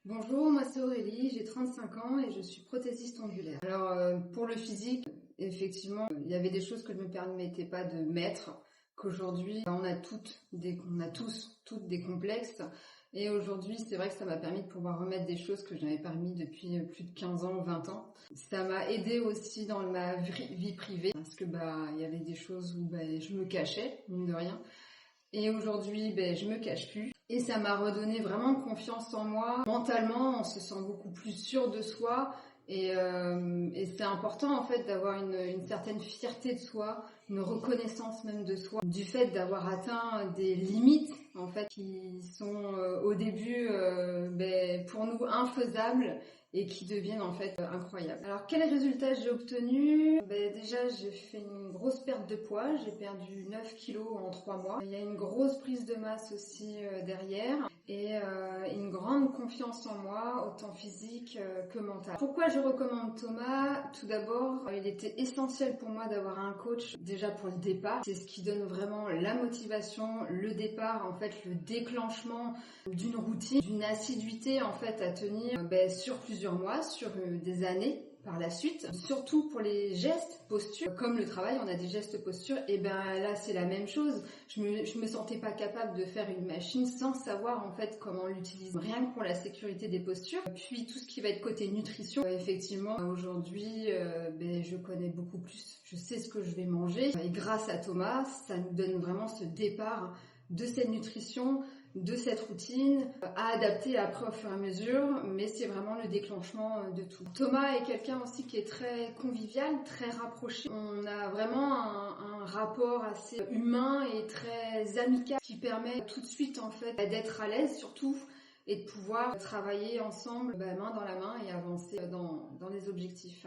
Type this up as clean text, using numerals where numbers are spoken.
Bonjour, moi c'est Aurélie, j'ai 35 ans et je suis prothésiste ondulaire. Alors pour le physique, effectivement, il y avait des choses que je ne me permettais pas de mettre, qu'aujourd'hui on a tous toutes des complexes. Et aujourd'hui, c'est vrai que ça m'a permis de pouvoir remettre des choses que je n'avais pas remis depuis plus de 15 ans, 20 ans. Ça m'a aidé aussi dans ma vie privée, parce que il y avait des choses où je me cachais, mine de rien. Et aujourd'hui, je me cache plus. Et ça m'a redonné vraiment confiance en moi. Mentalement, on se sent beaucoup plus sûr de soi. Et c'est important en fait d'avoir une certaine fierté de soi, une reconnaissance même de soi, du fait d'avoir atteint des limites en fait qui sont au début pour nous infaisables et qui deviennent en fait incroyables. Alors quels résultats j'ai obtenus? Déjà j'ai fait une grosse perte de poids, j'ai perdu 9 kilos en 3 mois. Il y a une grosse prise de masse aussi derrière et une grande confiance en moi, autant physique que mentale. Pourquoi je recommande Thomas? Tout d'abord, il était essentiel pour moi d'avoir un coach déjà pour le départ. C'est ce qui donne vraiment la motivation, le départ, en fait le déclenchement d'une routine, d'une assiduité en fait à tenir sur plusieurs mois, sur des années par la suite. Surtout pour les gestes, postures, comme le travail, on a des gestes postures, et là c'est la même chose. Je me sentais pas capable de faire une machine sans savoir en fait comment l'utiliser, rien que pour la sécurité des postures. Puis tout ce qui va être côté nutrition, effectivement aujourd'hui je connais beaucoup plus, je sais ce que je vais manger, et grâce à Thomas, ça nous donne vraiment ce départ de cette nutrition, de cette routine, à adapter après au fur et à mesure, mais c'est vraiment le déclenchement de tout. Thomas est quelqu'un aussi qui est très convivial, très rapproché. On a vraiment un rapport assez humain et très amical qui permet tout de suite en fait d'être à l'aise surtout et de pouvoir travailler ensemble main dans la main et avancer dans les objectifs.